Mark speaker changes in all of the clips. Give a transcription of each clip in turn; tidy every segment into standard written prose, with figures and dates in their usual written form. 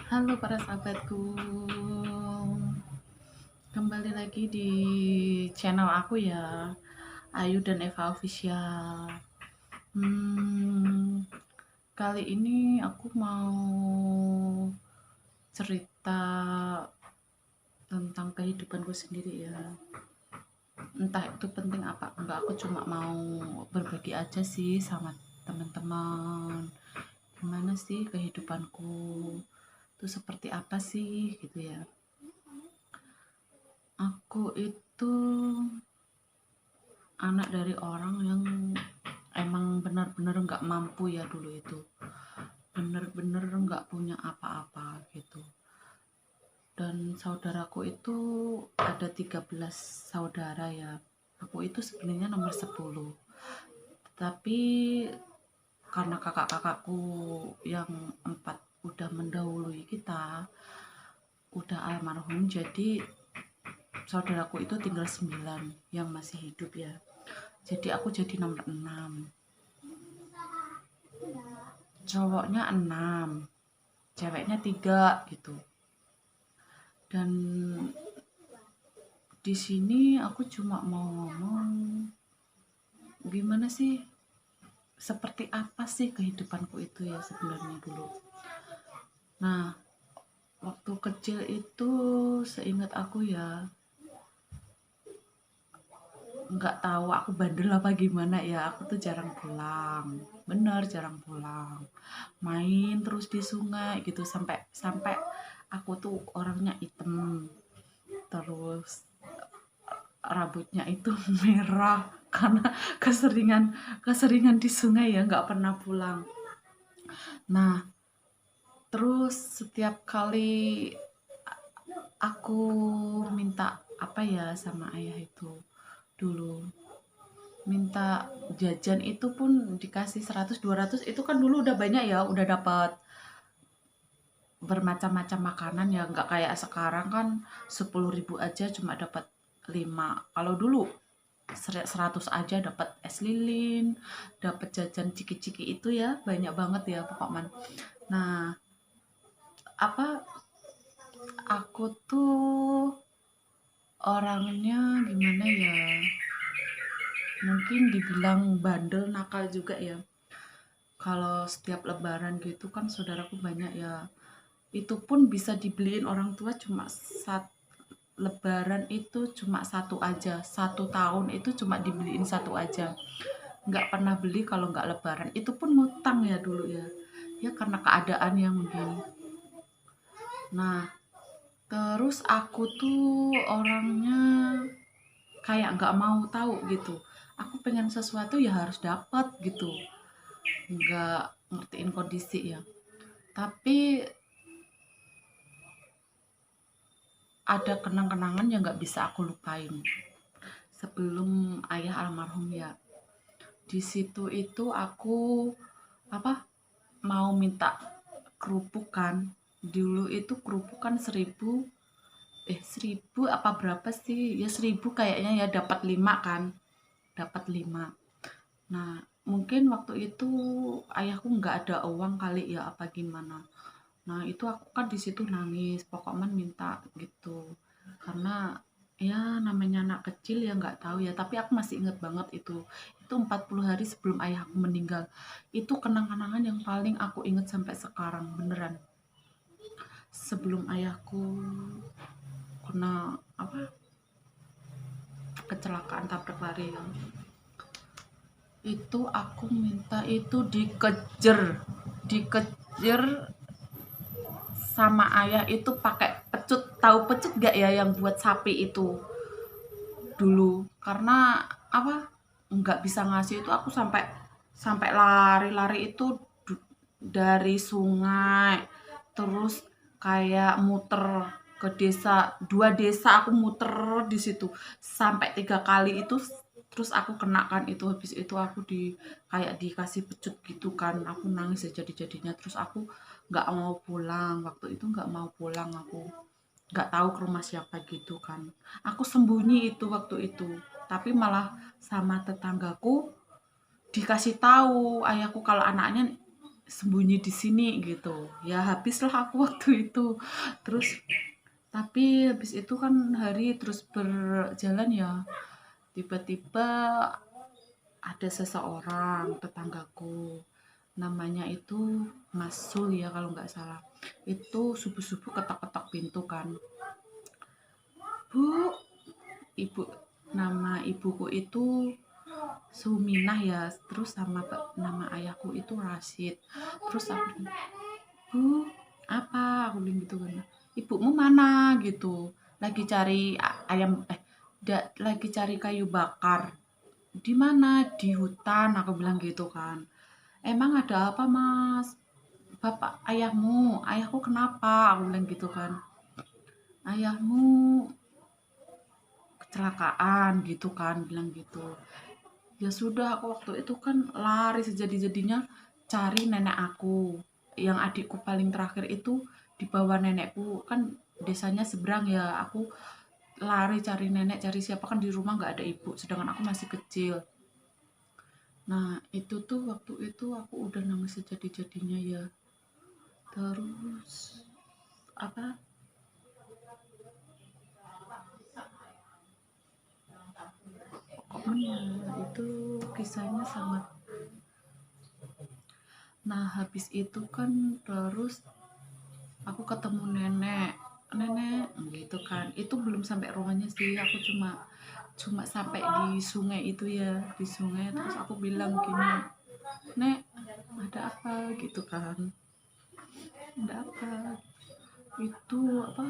Speaker 1: Halo para sahabatku, kembali lagi di channel aku ya, Ayu dan Eva Official. Hmm, Kali ini aku mau cerita tentang kehidupanku sendiri ya. Entah itu penting apa enggak, aku cuma mau berbagi aja sih sama teman-teman. Gimana sih kehidupanku? Itu seperti apa sih gitu ya. Aku itu anak dari orang yang emang benar-benar nggak mampu ya dulu itu. Bener-bener nggak punya apa-apa gitu. Dan saudaraku itu ada 13 saudara ya. Aku itu sebenarnya nomor 10. Tapi karena kakak-kakakku yang 4 udah mendahului kita, udah almarhum, jadi saudaraku itu tinggal 9 yang masih hidup ya. Jadi aku jadi nomor 6. Cowoknya 6, ceweknya 3 gitu. Dan di sini aku cuma mau ngomong gimana sih, seperti apa sih kehidupanku itu ya sebenarnya dulu. Nah, waktu kecil itu seingat aku ya, nggak tahu aku bandel apa gimana ya, aku tuh jarang pulang, bener jarang pulang, main terus di sungai gitu sampai sampai aku tuh orangnya hitam, terus rambutnya itu merah karena keseringan keseringan di sungai ya, nggak pernah pulang. Nah, terus setiap kali aku minta apa ya sama ayah itu dulu, minta jajan itu pun dikasih 100 200, itu kan dulu udah banyak ya, udah dapat bermacam-macam makanan ya, nggak kayak sekarang kan 10.000 aja cuma dapat 5. Kalau dulu 100 aja dapat es lilin, dapat jajan ciki-ciki itu ya, banyak banget ya pokoknya. Nah, apa, aku tuh orangnya gimana ya, mungkin dibilang bandel, nakal juga ya. Kalau setiap lebaran gitu kan saudaraku banyak ya, itu pun bisa dibeliin orang tua cuma lebaran itu cuma satu aja, 1 tahun itu cuma dibeliin satu aja, nggak pernah beli kalau nggak lebaran, itu pun ngutang ya dulu ya, ya karena keadaan yang begini. Nah, terus aku tuh orangnya kayak nggak mau tahu gitu, aku pengen sesuatu ya harus dapat gitu, nggak ngertiin kondisi ya. Tapi ada kenang-kenangan yang nggak bisa aku lupain sebelum ayah almarhum ya. Di situ itu aku apa, mau minta kerupuk kan. Dulu itu kerupuk kan 1000 apa berapa sih? Ya 1000 kayaknya ya, dapat 5 kan. Dapat 5. Nah, mungkin waktu itu ayahku nggak ada uang kali ya apa gimana. Nah, itu aku kan di situ nangis, pokoknya minta gitu. Karena ya namanya anak kecil ya nggak tahu ya, tapi aku masih inget banget itu. Itu 40 hari sebelum ayahku meninggal. Itu kenang-kenangan yang paling aku inget sampai sekarang, beneran. Sebelum ayahku kena apa, kecelakaan tabrak lari ya. Itu aku minta itu dikejer sama ayah itu pakai pecut. Tahu pecut gak ya yang buat sapi itu dulu, karena apa, nggak bisa ngasih itu, aku sampai sampai lari-lari itu dari sungai, terus kayak muter ke desa, 2 desa aku muter di situ sampai 3 kali itu. Terus aku kenakan itu, habis itu aku kayak dikasih pecut gitu kan, aku nangis ya jadi-jadinya. Terus aku nggak mau pulang, waktu itu nggak mau pulang, aku nggak tahu ke rumah siapa gitu kan, aku sembunyi itu waktu itu. Tapi malah sama tetanggaku dikasih tahu ayahku kalau anaknya sembunyi di sini gitu. Ya habislah aku waktu itu. Terus tapi habis itu kan hari terus berjalan ya, tiba-tiba ada seseorang tetanggaku, namanya itu Mas Sul ya kalau nggak salah. Itu subuh-subuh ketok-ketok pintu kan. Bu, ibu, nama ibuku itu Suminah ya, terus sama nama ayahku itu Rashid. Terus aku bilang, Bu, apa? Aku bilang gitu kan. Ibumu mana gitu? Lagi cari ayam, lagi cari kayu bakar. Di mana? Di hutan, aku bilang gitu kan. Emang ada apa, Mas? Bapak ayahmu, ayahku kenapa? Aku bilang gitu kan. Ayahmu kecelakaan gitu kan, bilang gitu. Ya sudah, aku waktu itu kan lari sejadi-jadinya cari nenek aku. Yang adikku paling terakhir itu di bawah nenekku, kan desanya seberang ya. Aku lari cari nenek, cari siapa, kan di rumah nggak ada ibu, sedangkan aku masih kecil. Nah, itu tuh waktu itu aku udah nangis sejadi-jadinya ya. Terus apa? Pokoknya itu kisahnya sangat. Nah, habis itu kan terus aku ketemu nenek. Nenek gitu kan. Itu belum sampai rumahnya sih. Aku cuma cuma sampai di sungai itu ya, di sungai terus aku bilang gini, "Nek, ada apa?" gitu kan. "Ada apa?" Itu apa?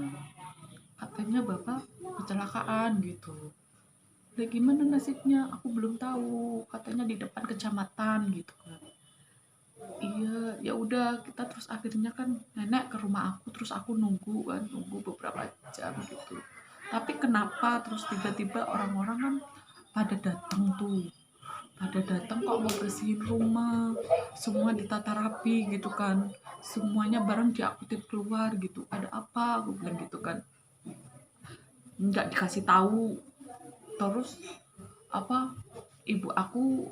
Speaker 1: Katanya Bapak kecelakaan gitu. Lah gimana nasibnya? Aku belum tahu. Katanya di depan kecamatan gitu kan. Iya, ya udah kita terus akhirnya kan nenek ke rumah aku terus aku nunggu kan, nunggu beberapa jam gitu. Tapi kenapa terus tiba-tiba orang-orang kan pada datang tuh, pada datang kok mau bersihin rumah, semua ditata rapi gitu kan, semuanya barang diangkutin keluar gitu. Ada apa? Aku bilang gitu kan. Nggak dikasih tahu. Terus apa? Ibu aku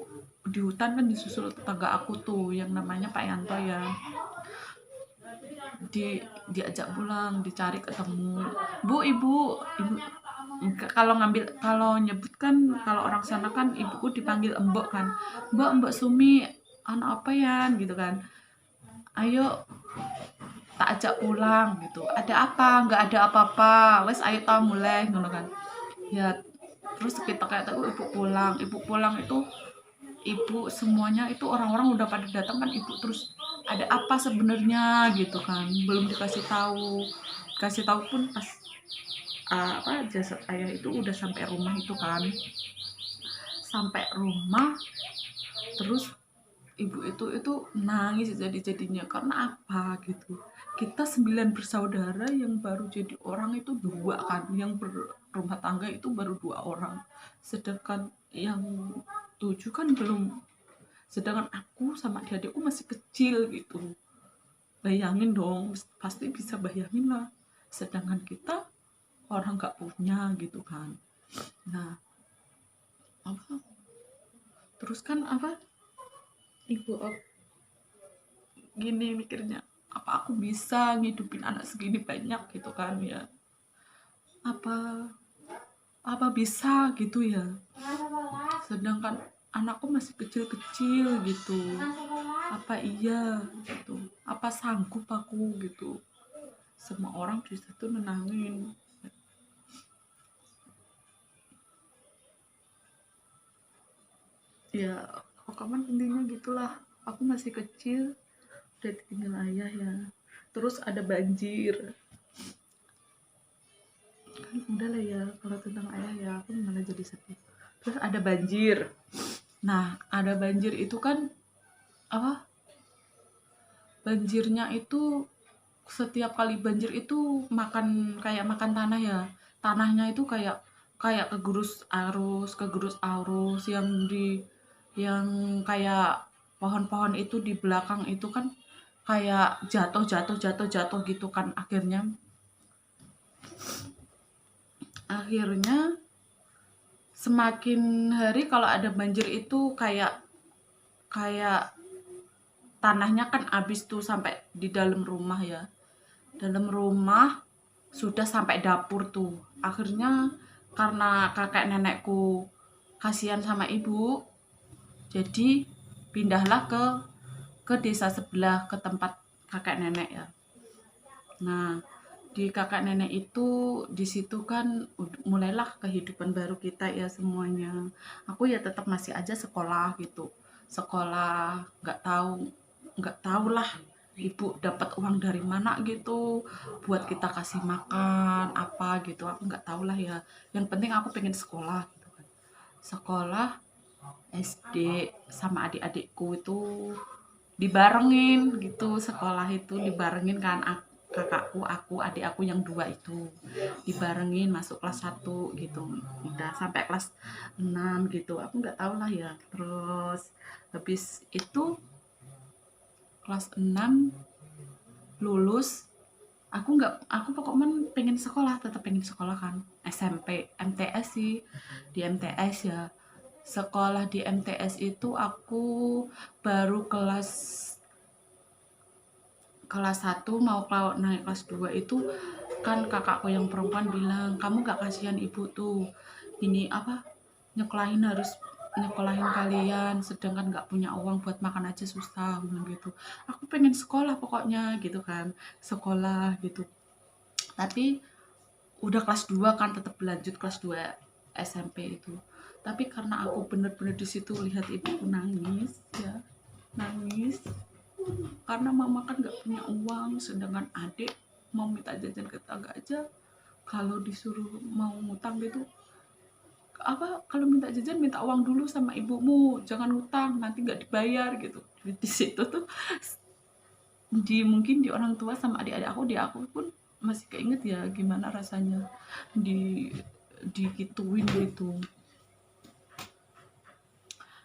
Speaker 1: di hutan kan disusul tetangga aku tuh yang namanya Pak Yanto ya, diajak pulang, dicari ketemu. Bu, ibu, kalau ngambil, kalau nyebut kan, kalau orang sana kan ibuku dipanggil embok kan. Mbak, Mbak Sumi, anak apa ya gitu kan. Ayo tak ajak pulang gitu. Ada apa? Nggak ada apa-apa. Wes ayo tau mulai ngono kan. Ya terus kita kayak tahu ibu pulang itu ibu semuanya itu orang-orang udah pada datang kan, ibu terus ada apa sebenarnya gitu kan, belum dikasih tahu pun pas apa jasad ayah itu udah sampai rumah itu kan, sampai rumah terus ibu itu nangis jadi-jadinya karena apa gitu. Kita 9 bersaudara yang baru jadi orang itu 2 kan, yang berumah tangga itu baru 2 orang, sedangkan yang 7 kan belum, sedangkan aku sama adik-adikku masih kecil gitu. Bayangin dong, pasti bisa bayangin lah, sedangkan kita orang nggak punya gitu kan. Nah apa terus kan apa, ibu aku gini mikirnya, apa aku bisa ngidupin anak segini banyak gitu kan ya, apa apa bisa gitu ya, sedangkan anakku masih kecil-kecil gitu, apa iya gitu, apa sanggup aku gitu. Semua orang di situ nenangin. Ya pokoknya intinya gitulah, aku masih kecil udah ditinggal ayah ya. Terus ada banjir kan, udah lah ya kalau tentang ayah ya aku malah jadi sedih. Terus ada banjir. Nah ada banjir itu kan apa, banjirnya itu setiap kali banjir itu makan, kayak makan tanah ya, tanahnya itu kayak kayak kegerus arus yang di, yang kayak pohon-pohon itu di belakang itu kan kayak jatuh gitu kan. Akhirnya semakin hari kalau ada banjir itu kayak kayak tanahnya kan habis tuh sampai di dalam rumah ya. Dalam rumah sudah sampai dapur tuh. Akhirnya karena kakek nenekku kasihan sama ibu, jadi pindahlah ke desa sebelah, ke tempat kakek nenek ya. Nah, di kakek nenek itu, di situ kan mulailah kehidupan baru kita ya semuanya. Aku ya tetap masih aja sekolah gitu. Sekolah, nggak tahu lah ibu dapat uang dari mana gitu buat kita kasih makan apa gitu. Aku nggak tahu lah ya. Yang penting aku pengen sekolah gitu kan. Sekolah SD sama adik-adikku itu dibarengin gitu, sekolah itu dibarengin kan, kakakku, adik aku yang dua itu dibarengin masuk kelas 1 gitu, udah sampai kelas 6 gitu, aku nggak tahu lah ya. Terus habis itu kelas 6 lulus, aku pokoknya pengen sekolah, tetap pengen sekolah kan. SMP MTS sih, di MTS ya. Sekolah di MTS itu aku baru kelas 1 mau naik kelas 2 itu kan kakakku yang perempuan bilang, kamu gak kasihan ibu tuh, ini apa, nyekolahin kalian sedangkan gak punya uang buat makan aja susah, bilang gitu. Aku pengen sekolah pokoknya gitu kan, sekolah gitu. Tapi udah kelas 2 kan, tetap lanjut kelas 2 SMP itu. Tapi karena aku bener-bener di situ lihat ibuku nangis ya, nangis karena mama kan nggak punya uang, sedangkan adik mau minta jajan ke tetangga aja, kalau disuruh mau ngutang gitu, apa, kalau minta jajan minta uang dulu sama ibumu, jangan ngutang nanti nggak dibayar gitu. Di situ tuh mungkin di orang tua sama adik-adik aku, di aku pun masih keinget ya gimana rasanya digituin gitu,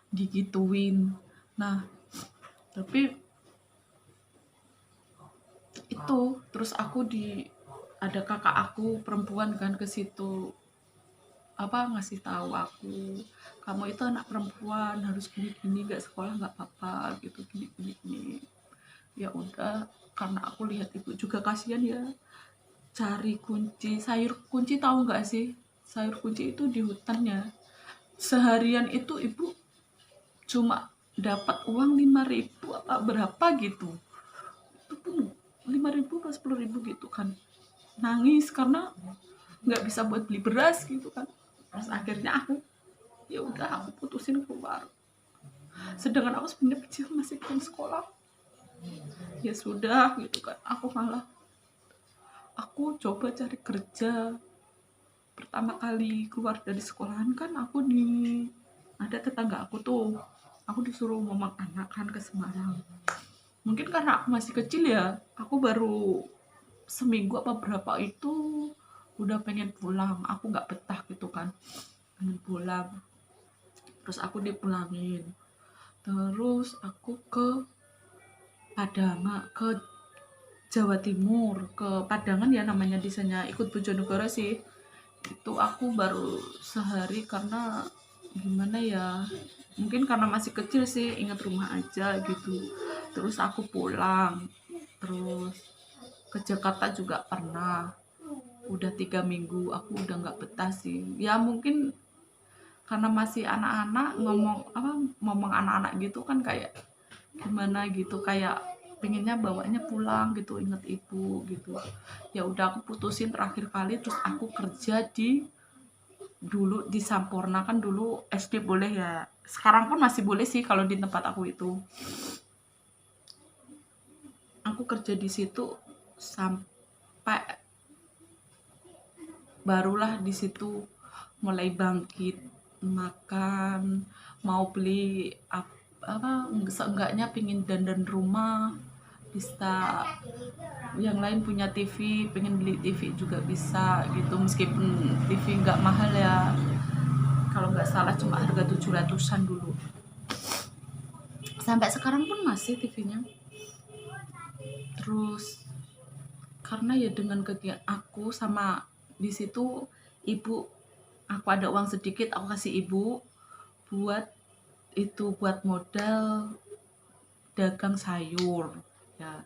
Speaker 1: digituin. Nah, tapi itu terus ada kakak aku perempuan kan ke situ, apa, ngasih tahu aku, kamu itu anak perempuan harus gini-gini, gak sekolah nggak apa-apa gitu, gini. Ya udah, karena aku lihat ibu juga kasihan ya, cari sayur kunci, tahu nggak sih sayur kunci itu di hutannya, seharian itu ibu cuma dapat uang 5.000 apa berapa gitu, itu pun 5.000 atau 10.000 gitu kan. Nangis karena nggak bisa buat beli beras gitu kan. Terus akhirnya ya udah aku putusin keluar, sedangkan aku sebenarnya kecil masih pengen sekolah. Ya sudah gitu kan, aku coba cari kerja. Pertama kali keluar dari sekolahan kan ada tetangga aku tuh, aku disuruh ngomong anak kan ke Semarang. Mungkin karena aku masih kecil ya, aku baru seminggu apa berapa itu udah pengen pulang, aku nggak betah gitu kan, pengen pulang. Terus aku dipulangin, terus aku ke Padangan, ke Jawa Timur, ke Padangan ya namanya desanya, ikut Bojonegoro sih. Itu aku baru sehari karena gimana ya, mungkin karena masih kecil sih, ingat rumah aja gitu. Terus aku pulang, terus ke Jakarta juga pernah, udah 3 minggu aku udah nggak betah sih ya. Mungkin karena masih anak-anak, ngomong anak-anak gitu kan, kayak gimana gitu, kayak pengennya bawanya pulang gitu, inget ibu gitu. Ya udah aku putusin terakhir kali, terus aku kerja dulu di Sampurna kan, dulu SD boleh ya, sekarang pun masih boleh sih kalau di tempat aku itu. Aku kerja di situ sampai barulah di situ mulai bangkit, makan, mau beli apa, seenggaknya pingin dandan rumah bisa, yang lain punya TV pengen beli TV juga bisa gitu, meskipun TV nggak mahal ya, kalau nggak salah cuma harga 700-an dulu, sampai sekarang pun masih TV-nya. Terus karena ya dengan kegiatan aku sama di situ, ibu, aku ada uang sedikit aku kasih ibu buat modal dagang sayur, ya.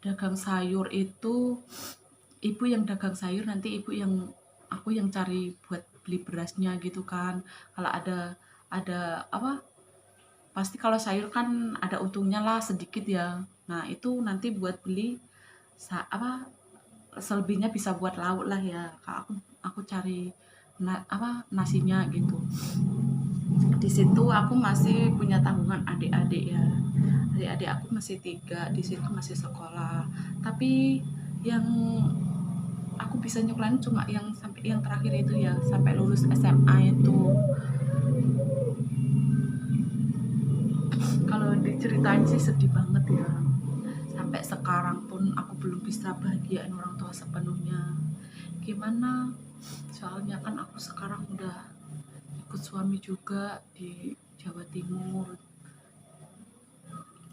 Speaker 1: Dagang sayur itu ibu yang dagang sayur, nanti aku yang cari buat beli berasnya gitu kan. Kalau ada apa, pasti kalau sayur kan ada untungnya lah sedikit ya. Nah, itu nanti buat beli apa, selebihnya bisa buat lauk lah ya. Aku cari nasinya gitu. Di situ aku masih punya tanggungan adik-adik ya. Adik-adik aku masih 3, di situ masih sekolah. Tapi yang aku bisa nyuklain cuma yang sampai yang terakhir itu ya, sampai lulus SMA itu. Kalau diceritain sih sedih banget ya. Sampai sekarang pun aku belum bisa bahagiain orang tua sepenuhnya. Gimana? Soalnya kan aku sekarang udah ikut suami juga di Jawa Timur.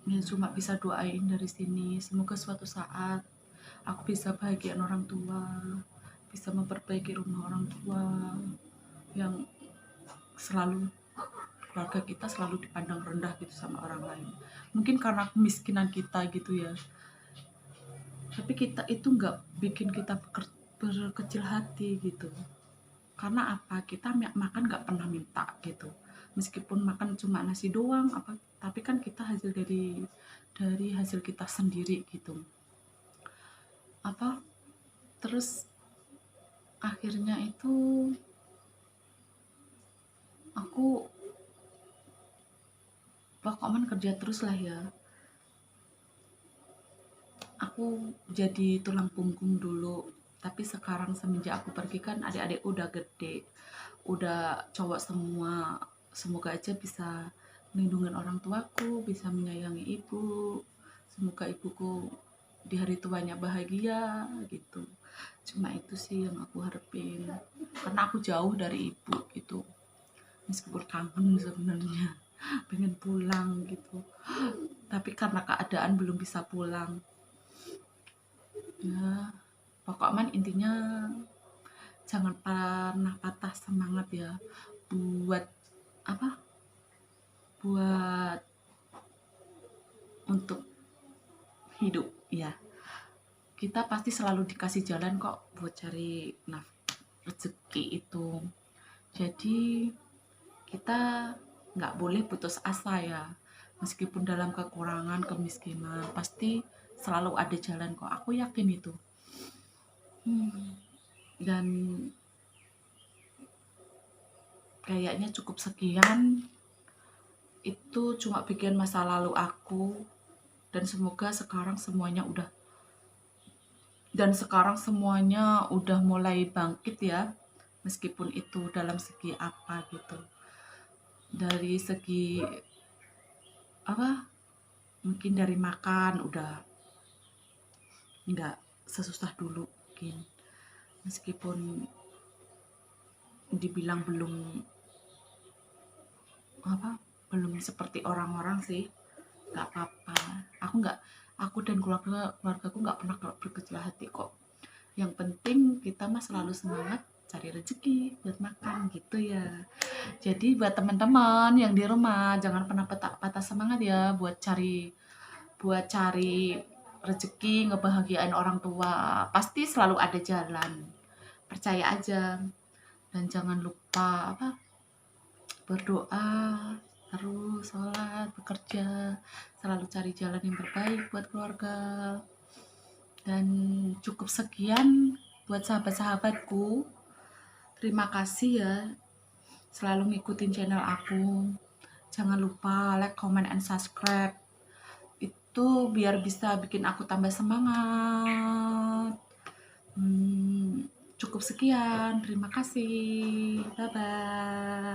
Speaker 1: Ya cuma bisa doain dari sini, semoga suatu saat aku bisa bahagiain orang tua, bisa memperbaiki rumah orang tua yang selalu keluarga kita selalu dipandang rendah gitu sama orang lain. Mungkin karena kemiskinan kita gitu ya. Tapi kita itu nggak bikin kita berkecil hati gitu. Karena apa? Kita makan nggak pernah minta gitu. Meskipun makan cuma nasi doang, tapi kan kita hasil dari hasil kita sendiri gitu. Terus akhirnya itu aku pokoknya kerja terus lah ya. Aku jadi tulang punggung dulu, tapi sekarang semenjak aku pergi kan adik-adik udah gede, udah cowok semua. Semoga aja bisa melindungi orang tuaku, bisa menyayangi ibu. Semoga ibuku di hari tuanya bahagia gitu. Cuma itu sih yang aku harapin. Karena aku jauh dari ibu gitu. Meskipun kangen sebenarnya, pengen pulang gitu. Tapi karena keadaan belum bisa pulang. Ya, pokoknya intinya jangan pernah patah semangat ya buat buat untuk hidup ya. Kita pasti selalu dikasih jalan kok buat cari rezeki itu. Jadi kita nggak boleh putus asa ya. Meskipun dalam kekurangan, kemiskinan, pasti selalu ada jalan kok. Aku yakin itu. Dan kayaknya cukup sekian. Itu cuma bikin masa lalu aku. Dan semoga sekarang semuanya udah mulai bangkit ya. Meskipun itu dalam segi apa gitu. Dari segi mungkin dari makan udah nggak sesusah dulu mungkin. Meskipun dibilang belum seperti orang-orang sih, nggak apa-apa. Aku dan keluargaku nggak pernah berkecil hati kok. Yang penting kita mah selalu semangat cari rezeki buat makan gitu ya. Jadi buat teman-teman yang di rumah jangan pernah patah semangat ya buat cari rezeki, ngebahagiain orang tua. Pasti selalu ada jalan. Percaya aja. Dan jangan lupa berdoa, terus sholat, bekerja, selalu cari jalan yang terbaik buat keluarga. Dan cukup sekian buat sahabat-sahabatku. Terima kasih ya selalu ngikutin channel aku. Jangan lupa like, comment, and subscribe. Itu biar bisa bikin aku tambah semangat. Cukup sekian. Terima kasih. Bye-bye.